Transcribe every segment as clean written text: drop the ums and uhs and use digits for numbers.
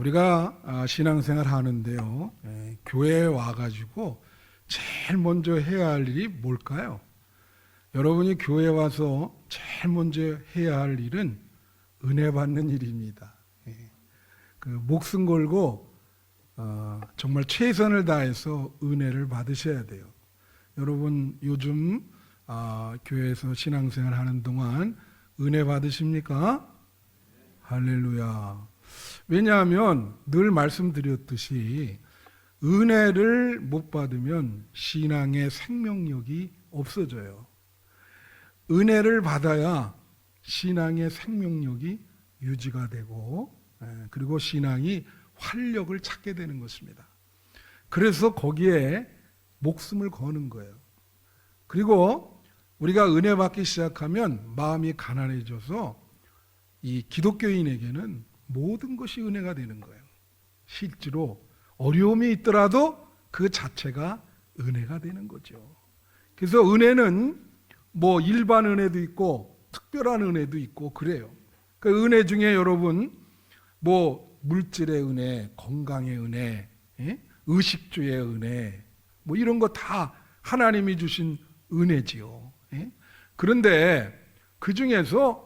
우리가 신앙생활 하는데요, 교회에 와가지고 제일 먼저 해야 할 일이 뭘까요? 여러분이 교회에 와서 제일 먼저 해야 할 일은 은혜 받는 일입니다. 그 목숨 걸고 정말 최선을 다해서 은혜를 받으셔야 돼요. 여러분 요즘 교회에서 신앙생활 하는 동안 은혜 받으십니까? 할렐루야. 왜냐하면 늘 말씀드렸듯이 은혜를 못 받으면 신앙의 생명력이 없어져요. 은혜를 받아야 신앙의 생명력이 유지가 되고 그리고 신앙이 활력을 찾게 되는 것입니다. 그래서 거기에 목숨을 거는 거예요. 그리고 우리가 은혜 받기 시작하면 마음이 가난해져서 이 기독교인에게는 모든 것이 은혜가 되는 거예요. 실제로 어려움이 있더라도 그 자체가 은혜가 되는 거죠. 그래서 은혜는 뭐 일반 은혜도 있고 특별한 은혜도 있고 그래요. 그 은혜 중에 여러분 뭐 물질의 은혜, 건강의 은혜, 의식주의 은혜 뭐 이런 거 다 하나님이 주신 은혜지요. 그런데 그 중에서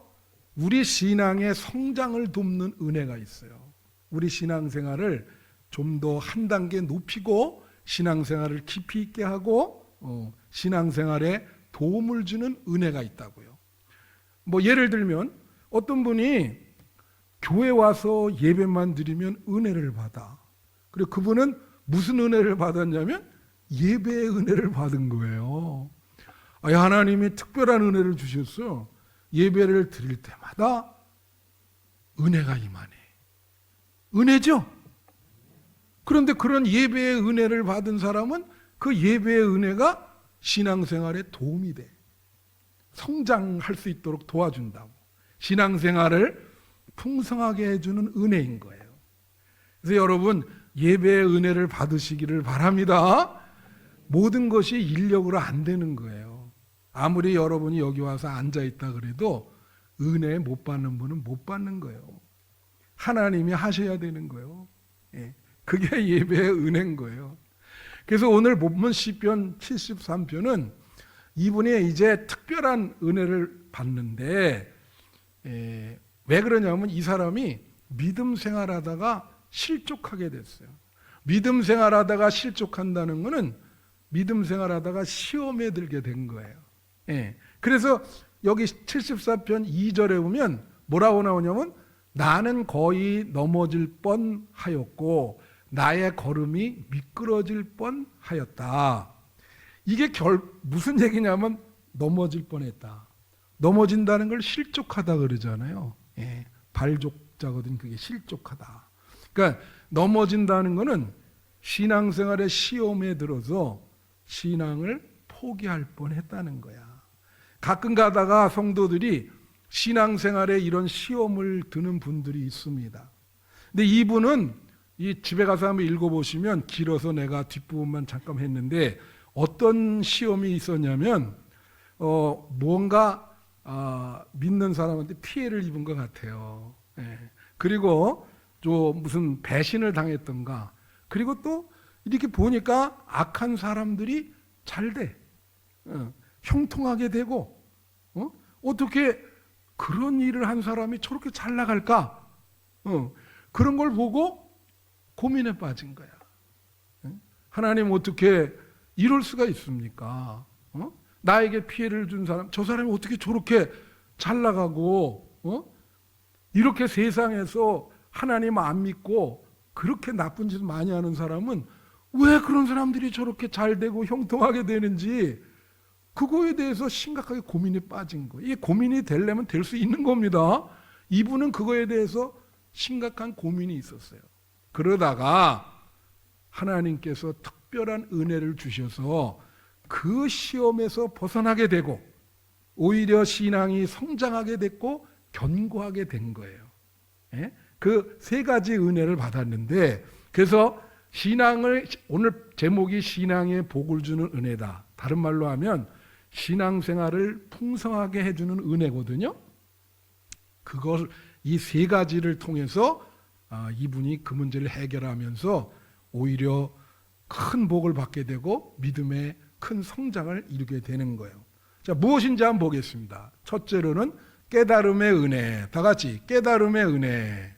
우리 신앙의 성장을 돕는 은혜가 있어요. 우리 신앙생활을 좀 더 한 단계 높이고 신앙생활을 깊이 있게 하고 신앙생활에 도움을 주는 은혜가 있다고요. 뭐 예를 들면 어떤 분이 교회 와서 예배만 드리면 은혜를 받아. 그리고 그분은 무슨 은혜를 받았냐면 예배의 은혜를 받은 거예요. 하나님이 특별한 은혜를 주셨어. 예배를 드릴 때마다 은혜가 임하네. 은혜죠? 그런데 그런 예배의 은혜를 받은 사람은 그 예배의 은혜가 신앙생활에 도움이 돼. 성장할 수 있도록 도와준다고. 신앙생활을 풍성하게 해주는 은혜인 거예요. 그래서 여러분 예배의 은혜를 받으시기를 바랍니다. 모든 것이 인력으로 안 되는 거예요. 아무리 여러분이 여기 와서 앉아있다 그래도 은혜 못 받는 분은 못 받는 거예요. 하나님이 하셔야 되는 거예요. 그게 예배의 은혜인 거예요. 그래서 오늘 본문 시편 73편은 이분이 이제 특별한 은혜를 받는데 왜 그러냐면 이 사람이 믿음 생활하다가 실족하게 됐어요. 믿음 생활하다가 실족한다는 것은 믿음 생활하다가 시험에 들게 된 거예요. 그래서 여기 74편 2절에 보면 뭐라고 나오냐면 나는 거의 넘어질 뻔하였고 나의 걸음이 미끄러질 뻔하였다. 이게 무슨 얘기냐면 넘어질 뻔했다. 넘어진다는 걸 실족하다 그러잖아요. 발족자거든. 그게 실족하다. 그러니까 넘어진다는 거는 신앙생활의 시험에 들어서 신앙을 포기할 뻔했다는 거야. 가끔 가다가 성도들이 신앙생활에 이런 시험을 드는 분들이 있습니다. 근데 이분은 이 집에 가서 한번 읽어보시면 길어서 내가 뒷부분만 잠깐 했는데 어떤 시험이 있었냐면 뭔가 믿는 사람한테 피해를 입은 것 같아요. 그리고 좀 무슨 배신을 당했던가. 그리고 또 이렇게 보니까 악한 사람들이 잘 돼. 형통하게 되고 어떻게 그런 일을 한 사람이 저렇게 잘 나갈까? 그런 걸 보고 고민에 빠진 거야. 하나님 어떻게 이럴 수가 있습니까? 나에게 피해를 준 사람, 저 사람이 어떻게 저렇게 잘 나가고 이렇게 세상에서 하나님 안 믿고 그렇게 나쁜 짓 많이 하는 사람은 왜 그런 사람들이 저렇게 잘 되고 형통하게 되는지 그거에 대해서 심각하게 고민에 빠진 거예요. 이게 고민이 되려면 될 수 있는 겁니다. 이분은 그거에 대해서 심각한 고민이 있었어요. 그러다가 하나님께서 특별한 은혜를 주셔서 그 시험에서 벗어나게 되고 오히려 신앙이 성장하게 됐고 견고하게 된 거예요. 그 세 가지 은혜를 받았는데 그래서 신앙을 오늘 제목이 신앙에 복을 주는 은혜다. 다른 말로 하면 신앙생활을 풍성하게 해주는 은혜거든요. 그걸 이 세 가지를 통해서 이분이 그 문제를 해결하면서 오히려 큰 복을 받게 되고 믿음의 큰 성장을 이루게 되는 거예요. 자, 무엇인지 한번 보겠습니다. 첫째로는 깨달음의 은혜. 다 같이 깨달음의 은혜.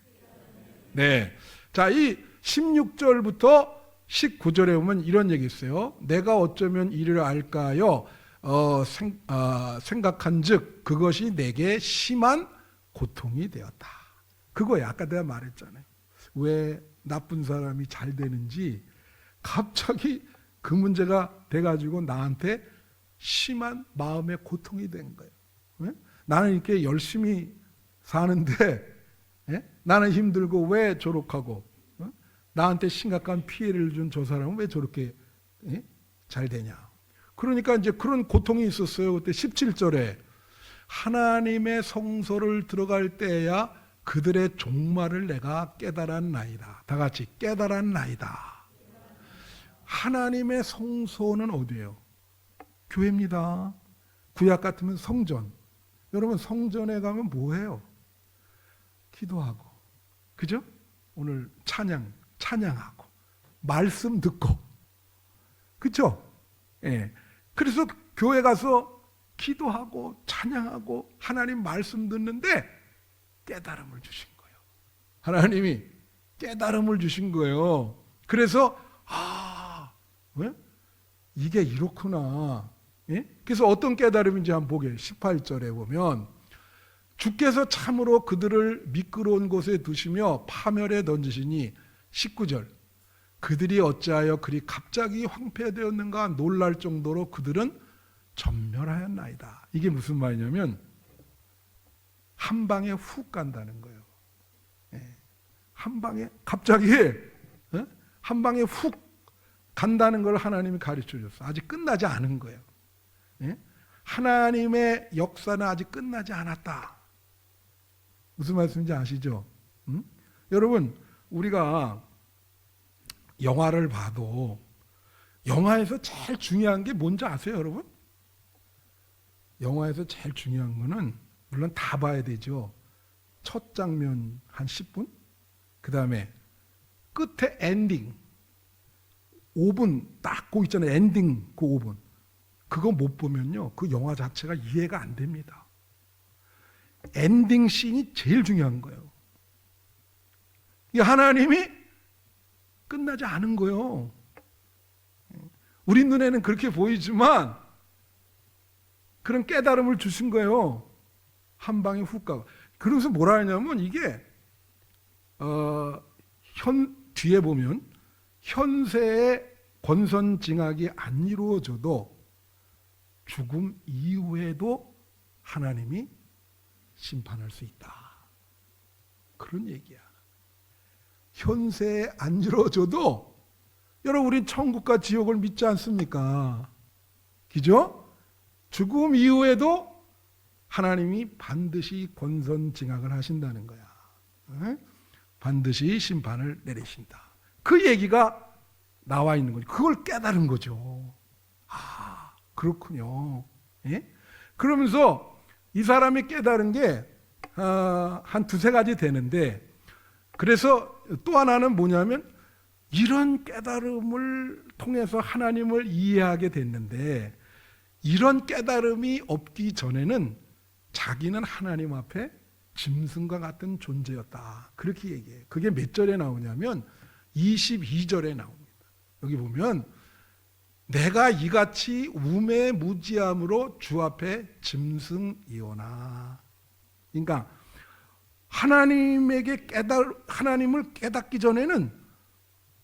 네. 자, 이 16절부터 19절에 보면 이런 얘기 있어요. 내가 어쩌면 이를 알까요? 생각한즉 그것이 내게 심한 고통이 되었다. 그거야. 아까 내가 말했잖아요. 왜 나쁜 사람이 잘 되는지 갑자기 그 문제가 돼가지고 나한테 심한 마음의 고통이 된 거예요. 네? 나는 이렇게 열심히 사는데 나는 힘들고 왜 졸업하고 나한테 심각한 피해를 준 저 사람은 왜 저렇게 잘 되냐. 그러니까 이제 그런 고통이 있었어요. 그때 17절에 하나님의 성소를 들어갈 때야 그들의 종말을 내가 깨달았나이다. 다 같이 깨달았나이다. 하나님의 성소는 어디예요? 교회입니다. 구약 같으면 성전. 여러분 성전에 가면 뭐해요? 기도하고, 그죠? 오늘 찬양하고 말씀 듣고, 그죠? 예. 그래서 교회 가서 기도하고 찬양하고 하나님 말씀 듣는데 깨달음을 주신 거예요. 하나님이 깨달음을 주신 거예요. 그래서 왜? 이게 이렇구나. 예? 그래서 어떤 깨달음인지 한번 보게. 18절에 보면 주께서 참으로 그들을 미끄러운 곳에 두시며 파멸에 던지시니 19절 그들이 어찌하여 그리 갑자기 황폐되었는가 놀랄 정도로 그들은 전멸하였나이다. 이게 무슨 말이냐면 한 방에 훅 간다는 거예요. 한 방에 갑자기 한 방에 훅 간다는 걸 하나님이 가르쳐 줬어요. 아직 끝나지 않은 거예요. 하나님의 역사는 아직 끝나지 않았다. 무슨 말씀인지 아시죠? 여러분 우리가 영화를 봐도 영화에서 제일 중요한 게 뭔지 아세요, 여러분? 영화에서 제일 중요한 거는 물론 다 봐야 되죠. 첫 장면 한 10분, 그 다음에 끝에 엔딩 5분 딱 고 있잖아요. 엔딩 그 5분. 그거 못 보면요, 그 영화 자체가 이해가 안 됩니다. 엔딩 씬이 제일 중요한 거예요. 이 하나님이 끝나지 않은 거예요. 우리 눈에는 그렇게 보이지만 그런 깨달음을 주신 거예요. 한 방에 훅 가고. 그러면서 뭐라 하냐면 이게 뒤에 보면 현세의 권선징악이 안 이루어져도 죽음 이후에도 하나님이 심판할 수 있다. 그런 얘기야. 현세에 안 이루어져도 여러분 우린 천국과 지옥을 믿지 않습니까? 그죠? 죽음 이후에도 하나님이 반드시 권선징악을 하신다는 거야. 반드시 심판을 내리신다. 그 얘기가 나와 있는 거죠. 그걸 깨달은 거죠. 아, 그렇군요. 예? 그러면서 이 사람이 깨달은 게 한 두세 가지 되는데, 그래서 또 하나는 뭐냐면 이런 깨달음을 통해서 하나님을 이해하게 됐는데, 이런 깨달음이 없기 전에는 자기는 하나님 앞에 짐승과 같은 존재였다. 그렇게 얘기해요. 그게 몇 절에 나오냐면 22절에 나옵니다. 여기 보면 내가 이같이 우매무지함으로 주 앞에 짐승이오나. 그러니까 하나님을 깨닫기 전에는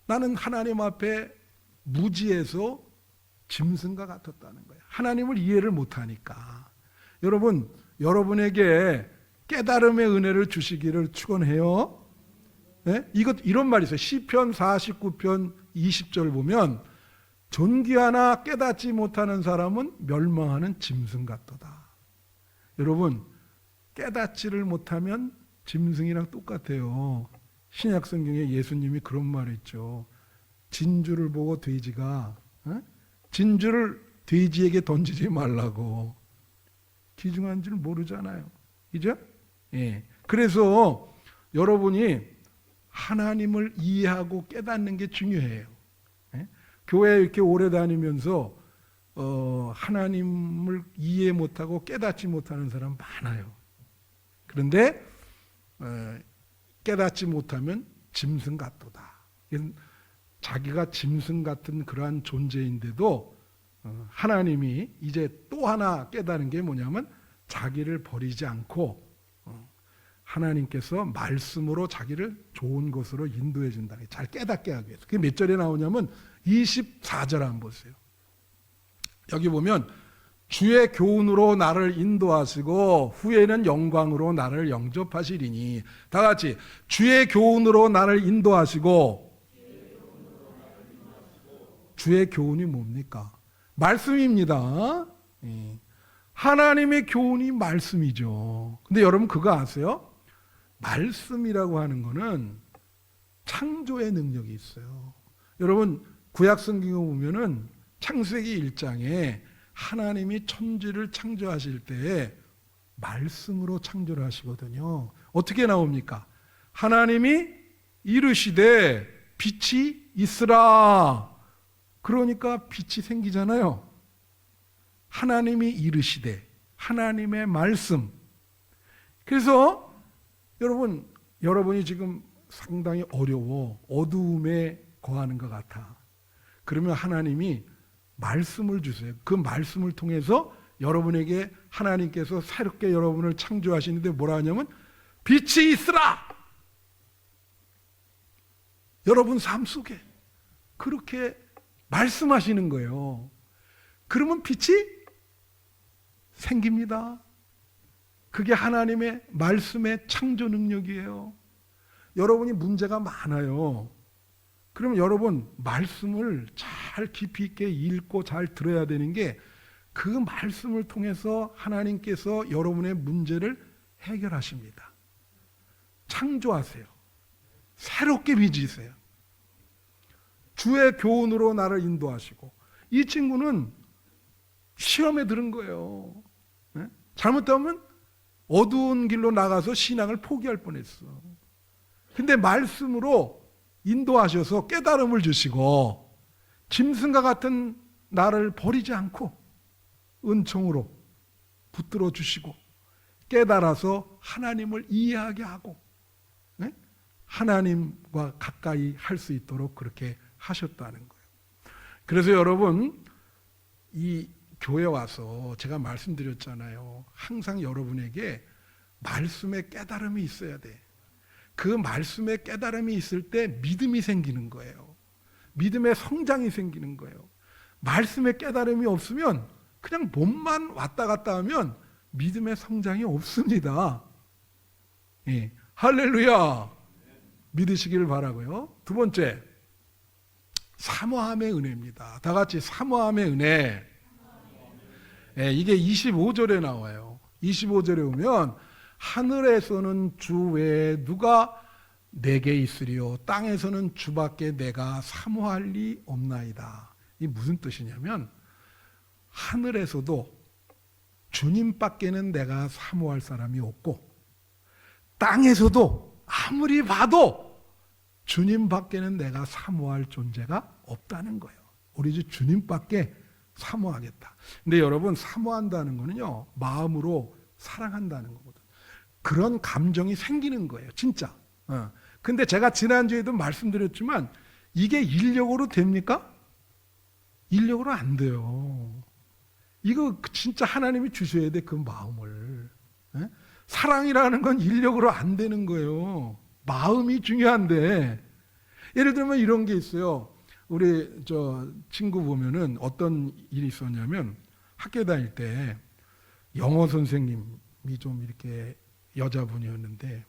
나는 하나님 앞에 무지해서 짐승과 같았다는 거예요. 하나님을 이해를 못하니까. 여러분, 여러분에게 깨달음의 은혜를 주시기를 축원해요. 네? 이런 말이 있어요. 시편 49편 20절 보면 존귀하나 깨닫지 못하는 사람은 멸망하는 짐승 같도다. 여러분, 깨닫지를 못하면 짐승이랑 똑같아요. 신약 성경에 예수님이 그런 말을 했죠. 진주를 보고 돼지가 진주를 돼지에게 던지지 말라고. 귀중한 줄 모르잖아요. 그죠? 예. 그래서 여러분이 하나님을 이해하고 깨닫는 게 중요해요. 예? 교회에 이렇게 오래 다니면서 하나님을 이해 못하고 깨닫지 못하는 사람 많아요. 그런데 깨닫지 못하면 짐승 같도다. 자기가 짐승 같은 그러한 존재인데도 하나님이 이제 또 하나 깨달은 게 뭐냐면 자기를 버리지 않고 하나님께서 말씀으로 자기를 좋은 곳으로 인도해 준다. 잘 깨닫게 하기 위해서. 그게 몇 절에 나오냐면 24절 한번 보세요. 여기 보면 주의 교훈으로 나를 인도하시고 후에는 영광으로 나를 영접하시리니. 다 같이 주의 교훈으로 나를 인도하시고. 주의 교훈이 뭡니까? 말씀입니다. 하나님의 교훈이 말씀이죠. 근데 여러분 그거 아세요? 말씀이라고 하는 거는 창조의 능력이 있어요. 여러분 구약 성경에 보면은 창세기 1장에 하나님이 천지를 창조하실 때에 말씀으로 창조를 하시거든요. 어떻게 나옵니까? 하나님이 이르시되 빛이 있으라. 그러니까 빛이 생기잖아요. 하나님이 이르시되 하나님의 말씀. 그래서 여러분이 지금 상당히 어려워. 어두움에 거하는 것 같아. 그러면 하나님이 말씀을 주세요. 그 말씀을 통해서 여러분에게 하나님께서 새롭게 여러분을 창조하시는데 뭐라 하냐면 빛이 있으라. 여러분 삶 속에 그렇게 말씀하시는 거예요. 그러면 빛이 생깁니다. 그게 하나님의 말씀의 창조 능력이에요. 여러분이 문제가 많아요. 그럼 여러분 말씀을 잘 깊이 있게 읽고 잘 들어야 되는 게 그 말씀을 통해서 하나님께서 여러분의 문제를 해결하십니다. 창조하세요. 새롭게 빚으세요. 주의 교훈으로 나를 인도하시고. 이 친구는 시험에 들은 거예요. 네? 잘못하면 어두운 길로 나가서 신앙을 포기할 뻔했어. 근데 말씀으로 인도하셔서 깨달음을 주시고 짐승과 같은 나를 버리지 않고 은총으로 붙들어 주시고 깨달아서 하나님을 이해하게 하고 네? 하나님과 가까이 할 수 있도록 그렇게 하셨다는 거예요. 그래서 여러분 이 교회 와서 제가 말씀드렸잖아요. 항상 여러분에게 말씀의 깨달음이 있어야 돼. 그 말씀의 깨달음이 있을 때 믿음이 생기는 거예요. 믿음의 성장이 생기는 거예요. 말씀의 깨달음이 없으면 그냥 몸만 왔다 갔다 하면 믿음의 성장이 없습니다. 예. 할렐루야. 믿으시기를 바라고요. 두 번째, 사모함의 은혜입니다. 다 같이 사모함의 은혜. 예, 이게 25절에 나와요. 25절에 오면 하늘에서는 주 외에 누가 내게 있으리요 땅에서는 주밖에 내가 사모할 리 없나이다. 이 무슨 뜻이냐면 하늘에서도 주님밖에는 내가 사모할 사람이 없고 땅에서도 아무리 봐도 주님밖에는 내가 사모할 존재가 없다는 거예요. 오로지 주님밖에 사모하겠다. 근데 여러분 사모한다는 거는요 마음으로 사랑한다는 거거든요. 그런 감정이 생기는 거예요. 진짜. 근데 제가 지난주에도 말씀드렸지만 이게 인력으로 됩니까? 인력으로 안 돼요. 이거 진짜 하나님이 주셔야 돼, 그 마음을. 사랑이라는 건 인력으로 안 되는 거예요. 마음이 중요한데. 예를 들면 이런 게 있어요. 우리 친구 보면은 어떤 일이 있었냐면 학교 다닐 때 영어 선생님이 좀 이렇게 여자분이었는데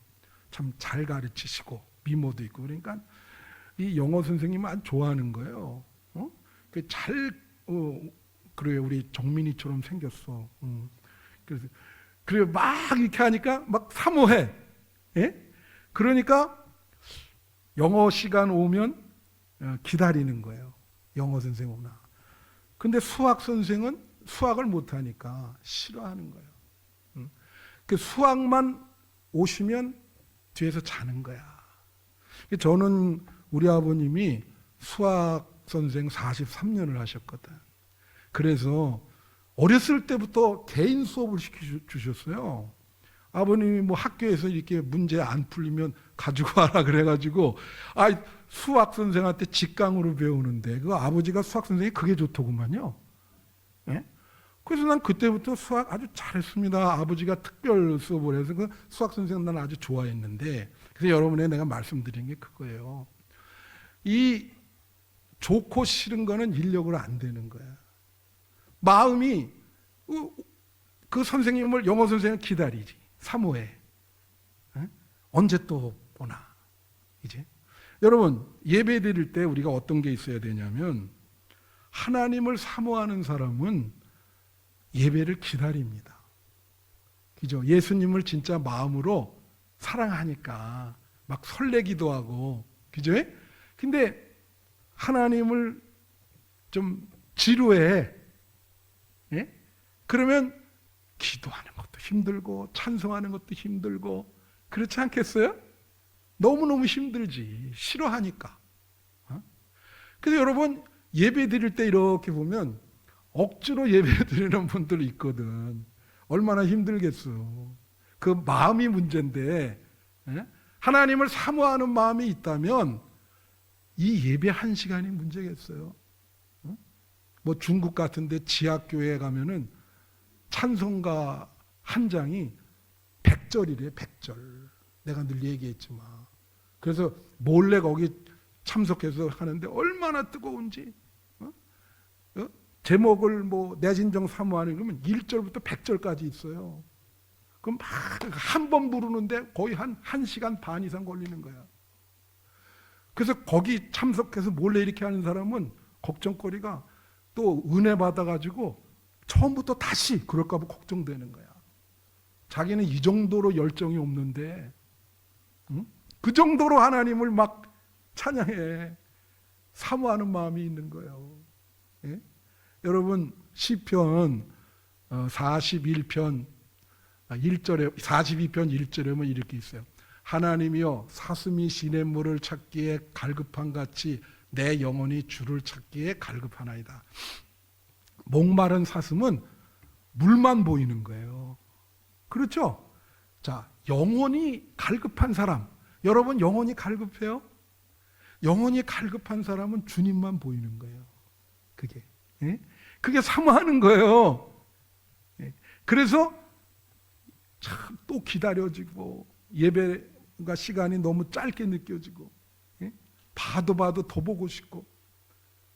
참 잘 가르치시고 미모도 있고 그러니까 이 영어 선생님을 아주 좋아하는 거예요. 그래 우리 정민이처럼 생겼어. 그래 막 이렇게 하니까 막 사모해. 예? 그러니까 영어 시간 오면 기다리는 거예요. 영어 선생 오나. 근데 수학 선생은 수학을 못 하니까 싫어하는 거예요. 그 수학만 오시면 뒤에서 자는 거야. 저는 우리 아버님이 수학 선생 43년을 하셨거든. 그래서 어렸을 때부터 개인 수업을 시켜주셨어요. 아버님이 뭐 학교에서 이렇게 문제 안 풀리면 가지고 와라 그래가지고, 수학 선생한테 직강으로 배우는데, 그 아버지가 수학 선생이 그게 좋더구만요. 예? 그래서 난 그때부터 수학 아주 잘했습니다. 아버지가 특별 수업을 해서 그 수학 선생 난 아주 좋아했는데, 그래서 여러분에 내가 말씀드린 게 그거예요. 이 좋고 싫은 거는 인력으로 안 되는 거야. 마음이 그 선생님을, 영어 선생님을 기다리지. 사모해. 언제 또 보나. 이제 여러분, 예배 드릴 때 우리가 어떤 게 있어야 되냐면, 하나님을 사모하는 사람은 예배를 기다립니다. 그죠? 예수님을 진짜 마음으로 사랑하니까 막 설레기도 하고, 그죠? 근데 하나님을 좀 지루해. 예? 그러면 기도하는 것도 힘들고 찬송하는 것도 힘들고, 그렇지 않겠어요? 너무너무 힘들지. 싫어하니까. 그래서 여러분, 예배 드릴 때 이렇게 보면 억지로 예배 드리는 분들 있거든. 얼마나 힘들겠어. 그 마음이 문제인데, 하나님을 사모하는 마음이 있다면 이 예배 한 시간이 문제겠어요. 뭐 중국 같은데 지하교회에 가면은 찬송가 한 장이 100절이래, 100절. 내가 늘 얘기했지만. 그래서 몰래 거기 참석해서 하는데 얼마나 뜨거운지. 제목을 뭐 내 진정 사모하는 그러면 1절부터 100절까지 있어요. 그럼 막 한 번 부르는데 거의 한 1시간 반 이상 걸리는 거야. 그래서 거기 참석해서 몰래 이렇게 하는 사람은 걱정거리가, 또 은혜 받아가지고 처음부터 다시 그럴까 봐 걱정되는 거야. 자기는 이 정도로 열정이 없는데, 그 정도로 하나님을 막 찬양해, 사모하는 마음이 있는 거예요. 예? 여러분, 시편 41편 1절에, 42편 1절에 보면 이렇게 있어요. 하나님이여, 사슴이 시냇물을 찾기에 갈급한 같이 내 영혼이 주를 찾기에 갈급하나이다. 목마른 사슴은 물만 보이는 거예요. 그렇죠? 자, 영혼이 갈급한 사람, 여러분 영혼이 갈급해요? 영혼이 갈급한 사람은 주님만 보이는 거예요. 그게, 예? 그게 사모하는 거예요. 예? 그래서 참 또 기다려지고, 예배가 시간이 너무 짧게 느껴지고, 예? 봐도 더 보고 싶고,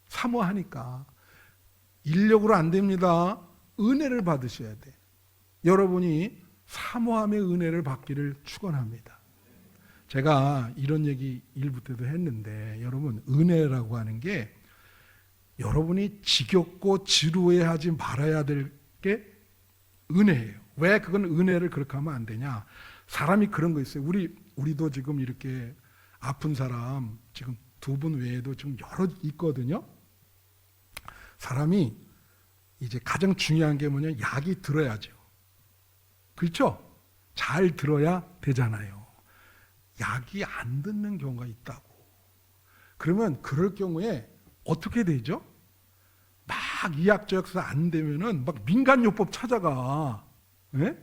사모하니까. 인력으로 안 됩니다. 은혜를 받으셔야 돼. 여러분이 사모함의 은혜를 받기를 축원합니다. 제가 이런 얘기 일부 때도 했는데, 여러분, 은혜라고 하는 게 여러분이 지겹고 지루해하지 말아야 될 게 은혜예요. 왜 그건 은혜를 그렇게 하면 안 되냐? 사람이 그런 거 있어요. 우리도 지금 이렇게 아픈 사람 지금 2분 외에도 지금 여러 있거든요. 사람이 이제 가장 중요한 게 뭐냐? 약이 들어야죠. 그렇죠? 잘 들어야 되잖아요. 약이 안 듣는 경우가 있다고. 그러면 그럴 경우에 어떻게 되죠? 막 이약저약서 안 되면은 막 민간요법 찾아가. 예?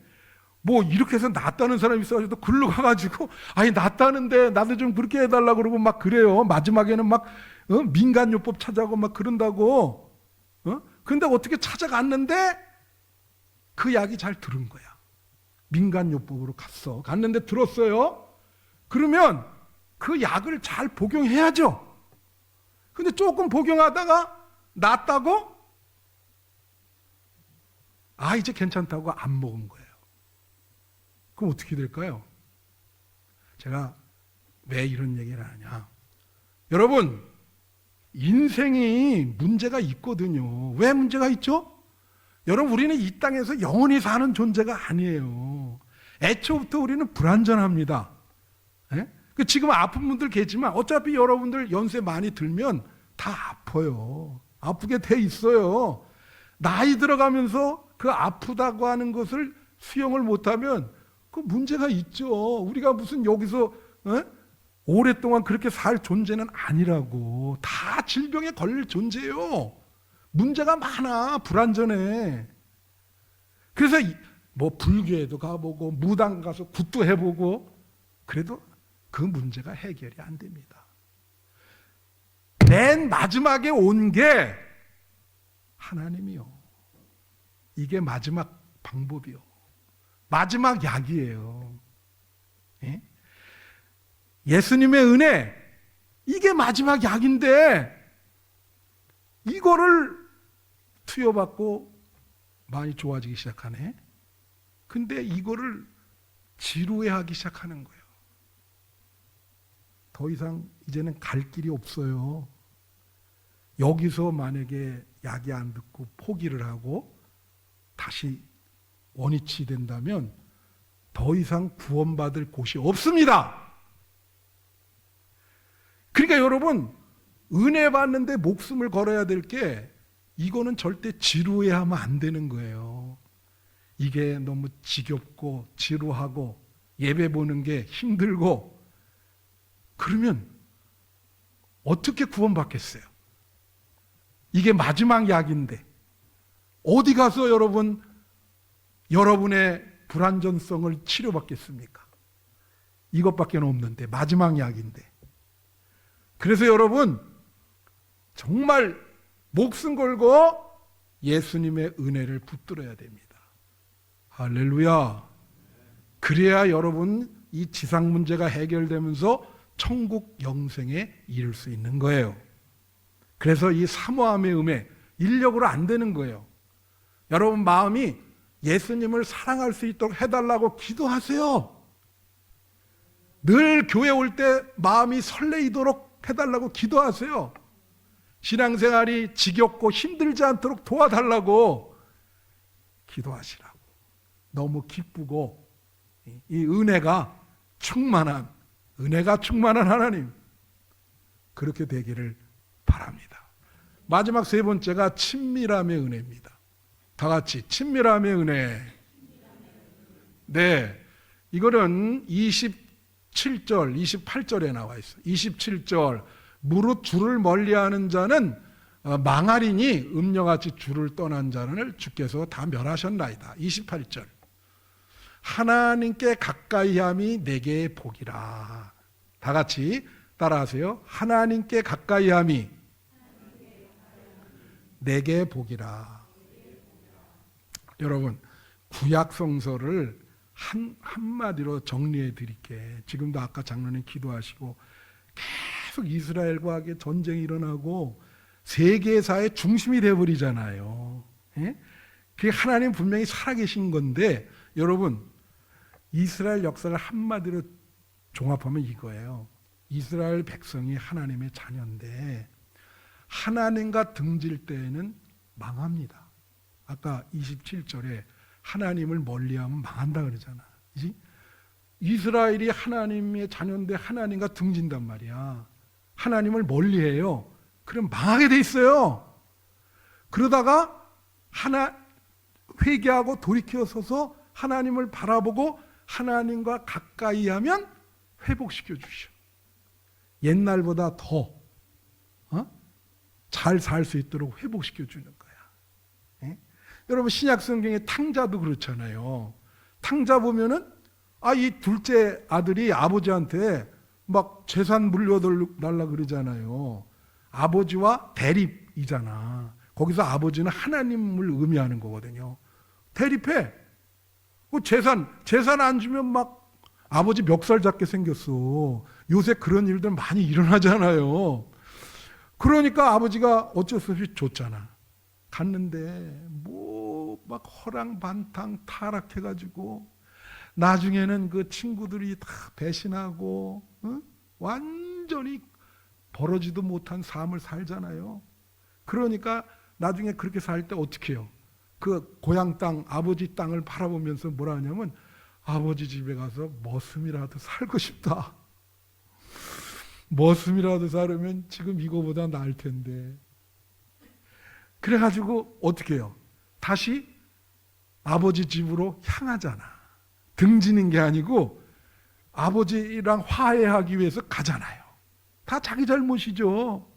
뭐 이렇게 해서 낫다는 사람이 있어가지고 글로 가가지고, 아니 낫다는데 나도 좀 그렇게 해달라고 그러고 막 그래요. 마지막에는 막 민간요법 찾아가고 막 그런다고. 근데 어떻게 찾아갔는데 그 약이 잘 들은 거야. 민간요법으로 갔는데 들었어요. 그러면 그 약을 잘 복용해야죠. 근데 조금 복용하다가 낫다고? 이제 괜찮다고 안 먹은 거예요. 그럼 어떻게 될까요? 제가 왜 이런 얘기를 하냐? 여러분, 인생이 문제가 있거든요. 왜 문제가 있죠? 여러분, 우리는 이 땅에서 영원히 사는 존재가 아니에요. 애초부터 우리는 불완전합니다. 예? 지금 아픈 분들 계시지만 어차피 여러분들 연세 많이 들면 다 아파요. 아프게 돼 있어요. 나이 들어가면서 그 아프다고 하는 것을 수용을 못하면 그 문제가 있죠. 우리가 무슨 여기서 오랫동안 그렇게 살 존재는 아니라고. 다 질병에 걸릴 존재예요. 문제가 많아. 불완전해. 그래서 뭐 불교에도 가보고 무당 가서 굿도 해보고 그래도 그 문제가 해결이 안 됩니다. 맨 마지막에 온 게 하나님이요. 이게 마지막 방법이요. 마지막 약이에요. 예? 예수님의 은혜, 이게 마지막 약인데 이거를 투여받고 많이 좋아지기 시작하네. 근데 이거를 지루해하기 시작하는 거예요. 더 이상 이제는 갈 길이 없어요. 여기서 만약에 약이 안 듣고 포기를 하고 다시 원위치 된다면 더 이상 구원받을 곳이 없습니다. 그러니까 여러분, 은혜 받는데 목숨을 걸어야 될 게 이거는 절대 지루해하면 안 되는 거예요. 이게 너무 지겹고 지루하고 예배 보는 게 힘들고 그러면 어떻게 구원받겠어요? 이게 마지막 약인데 어디 가서 여러분 여러분의 불완전성을 치료받겠습니까? 이것밖에 없는데 마지막 약인데. 그래서 여러분 정말 목숨 걸고 예수님의 은혜를 붙들어야 됩니다. 할렐루야. 그래야 여러분 이 지상 문제가 해결되면서 천국 영생에 이를 수 있는 거예요. 그래서 이 사모함의 은혜 인력으로 안 되는 거예요. 여러분 마음이 예수님을 사랑할 수 있도록 해달라고 기도하세요. 늘 교회 올 때 마음이 설레이도록 해달라고 기도하세요. 신앙생활이 지겹고 힘들지 않도록 도와달라고 기도하시라고. 너무 기쁘고 이 은혜가 충만한 하나님, 그렇게 되기를 바랍니다. 마지막 세 번째가 친밀함의 은혜입니다. 다 같이 친밀함의 은혜. 네, 이거는 27절, 28절에 나와 있어요. 27절, 무릇 주를 멀리하는 자는 망하리니 음녀같이 주를 떠난 자를 주께서 다 멸하셨나이다. 28절, 하나님께 가까이함이 내게 복이라. 다 같이 따라하세요. 하나님께 가까이함이 내게 복이라. 여러분, 구약 성서를 한마디로 정리해 드릴게. 지금도 아까 장로님 기도하시고 계속 이스라엘과 전쟁이 일어나고 세계사의 중심이 되어버리잖아요. 예? 그게 하나님 분명히 살아계신 건데, 여러분 이스라엘 역사를 한마디로 종합하면 이거예요. 이스라엘 백성이 하나님의 자녀인데 하나님과 등질 때에는 망합니다. 아까 27절에 하나님을 멀리하면 망한다 그러잖아. 그치? 이스라엘이 하나님의 자녀인데 하나님과 등진단 말이야. 하나님을 멀리해요. 그럼 망하게 돼 있어요. 그러다가 회개하고 돌이켜 서서 하나님을 바라보고 하나님과 가까이 하면 회복시켜 주셔. 옛날보다 더 잘 살 수 있도록 회복시켜 주는 거야. 예? 여러분 신약 성경의 탕자도 그렇잖아요. 탕자 보면은 이 둘째 아들이 아버지한테 막 재산 물려달라 그러잖아요. 아버지와 대립이잖아. 거기서 아버지는 하나님을 의미하는 거거든요. 대립해. 재산 안 주면 막 아버지 멱살 잡게 생겼어. 요새 그런 일들 많이 일어나잖아요. 그러니까 아버지가 어쩔 수 없이 줬잖아. 갔는데 막 허랑방탕 타락해가지고 나중에는 그 친구들이 다 배신하고 완전히 벌어지도 못한 삶을 살잖아요. 그러니까 나중에 그렇게 살 때 어떻게 해요? 그 고향 땅, 아버지 땅을 바라보면서 뭐라 하냐면 아버지 집에 가서 머슴이라도 살고 싶다. 머슴이라도 살으면 지금 이거보다 나을 텐데. 그래가지고 어떻게 해요? 다시 아버지 집으로 향하잖아. 등지는 게 아니고 아버지랑 화해하기 위해서 가잖아요. 다 자기 잘못이죠.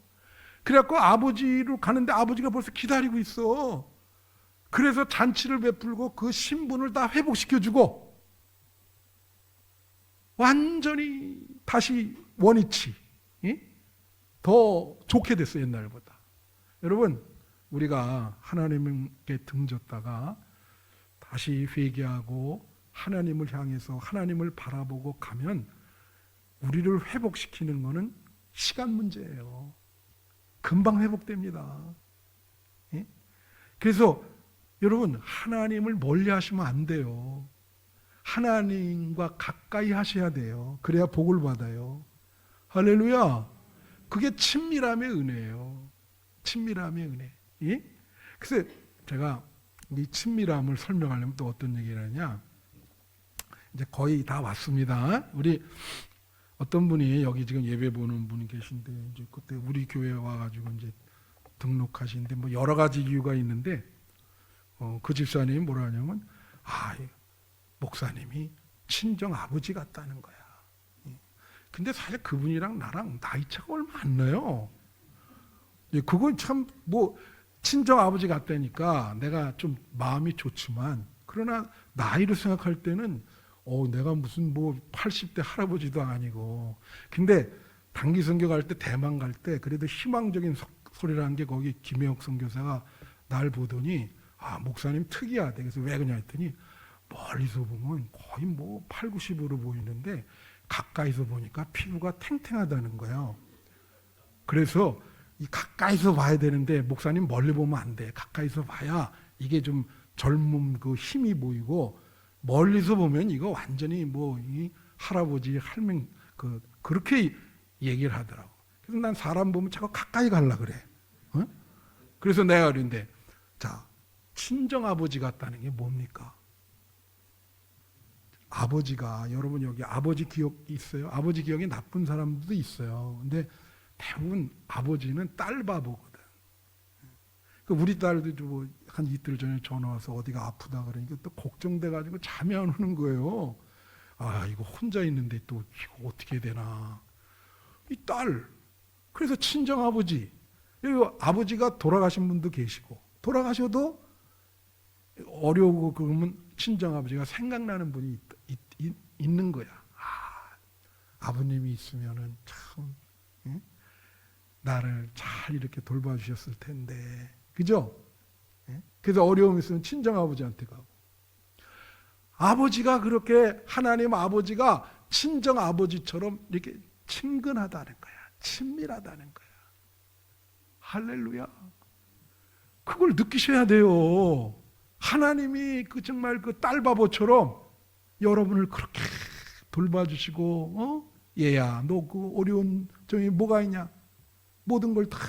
그래갖고 아버지로 가는데 아버지가 벌써 기다리고 있어. 그래서 잔치를 베풀고 그 신분을 다 회복시켜주고 완전히 다시 원위치 더 좋게 됐어요. 옛날보다. 여러분, 우리가 하나님께 등졌다가 다시 회개하고 하나님을 향해서 하나님을 바라보고 가면 우리를 회복시키는 것은 시간 문제예요. 금방 회복됩니다. 예? 그래서 여러분, 하나님을 멀리 하시면 안 돼요. 하나님과 가까이 하셔야 돼요. 그래야 복을 받아요. 할렐루야. 그게 친밀함의 은혜예요. 친밀함의 은혜. 예? 그래서 제가 이 친밀함을 설명하려면 또 어떤 얘기를 하냐. 이제 거의 다 왔습니다. 우리 어떤 분이 여기 지금 예배 보는 분이 계신데 이제 그때 우리 교회에 와가지고 이제 등록하시는데 뭐 여러 가지 이유가 있는데 그 집사님이 뭐라 하냐면 목사님이 친정 아버지 같다는 거야. 근데 사실 그분이랑 나랑 나이 차가 얼마 안 나요. 그건 참 뭐 친정 아버지 같다니까 내가 좀 마음이 좋지만 그러나 나이를 생각할 때는 내가 무슨 뭐 80대 할아버지도 아니고. 근데 단기 선교 갈 때 대만 갈 때 그래도 희망적인 소리라는 게 거기 김혜옥 선교사가 날 보더니 목사님 특이하대. 그래서 왜 그러냐 했더니 멀리서 보면 거의 뭐 8, 90으로 보이는데 가까이서 보니까 피부가 탱탱하다는 거예요. 그래서 이 가까이서 봐야 되는데 목사님 멀리 보면 안 돼. 가까이서 봐야 이게 좀 젊음 그 힘이 보이고 멀리서 보면 이거 완전히 뭐 이 할아버지 할맹 그렇게 얘기를 하더라고. 그래서 난 사람 보면 자꾸 가까이 가려 그래. 그래서 내가 그런데 자 친정 아버지 같다는 게 뭡니까? 아버지가 여러분 여기 아버지 기억 있어요? 아버지 기억이 나쁜 사람들도 있어요. 근데 대부분 아버지는 딸 바보거든. 우리 딸도 한 이틀 전에 전화 와서 어디가 아프다 그러니까 또 걱정돼가지고 잠이 안 오는 거예요. 이거 혼자 있는데 또 이거 어떻게 되나. 이 딸. 그래서 친정 아버지. 그리고 아버지가 돌아가신 분도 계시고 돌아가셔도 어려우고 그러면 친정 아버지가 생각나는 분이 있는 거야. 아버님이 있으면은 참 나를 잘 이렇게 돌봐주셨을 텐데, 그죠? 그래서 어려움이 있으면 친정 아버지한테 가고. 아버지가 그렇게 하나님 아버지가 친정 아버지처럼 이렇게 친근하다는 거야. 친밀하다는 거야. 할렐루야. 그걸 느끼셔야 돼요. 하나님이 정말 딸 바보처럼 여러분을 그렇게 돌봐주시고, 얘야, 너 그 어려운 점이 뭐가 있냐? 모든 걸 다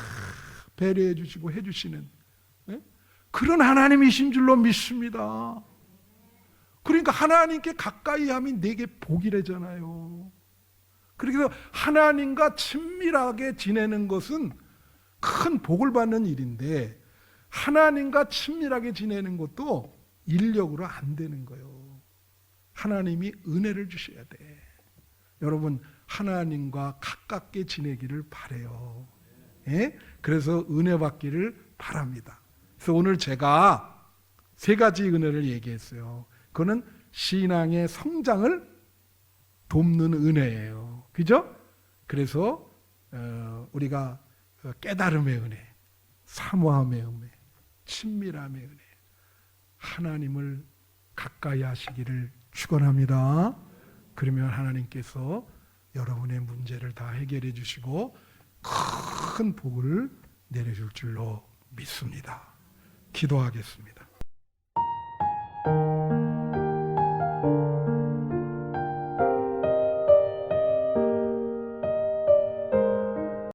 배려해 주시고 해주시는 그런 하나님이신 줄로 믿습니다. 그러니까 하나님께 가까이 함이 내게 복이래잖아요. 그래서 하나님과 친밀하게 지내는 것은 큰 복을 받는 일인데 하나님과 친밀하게 지내는 것도 인력으로 안 되는 거예요. 하나님이 은혜를 주셔야 돼. 여러분 하나님과 가깝게 지내기를 바라요. 예? 그래서 은혜 받기를 바랍니다. 그래서 오늘 제가 3가지 은혜를 얘기했어요. 그거는 신앙의 성장을 돕는 은혜예요. 그죠? 그래서 우리가 깨달음의 은혜, 사모함의 은혜, 친밀함의 은혜, 하나님을 가까이 하시기를 축원합니다. 그러면 하나님께서 여러분의 문제를 다 해결해 주시고 큰 복을 내려줄 줄로 믿습니다. 기도하겠습니다.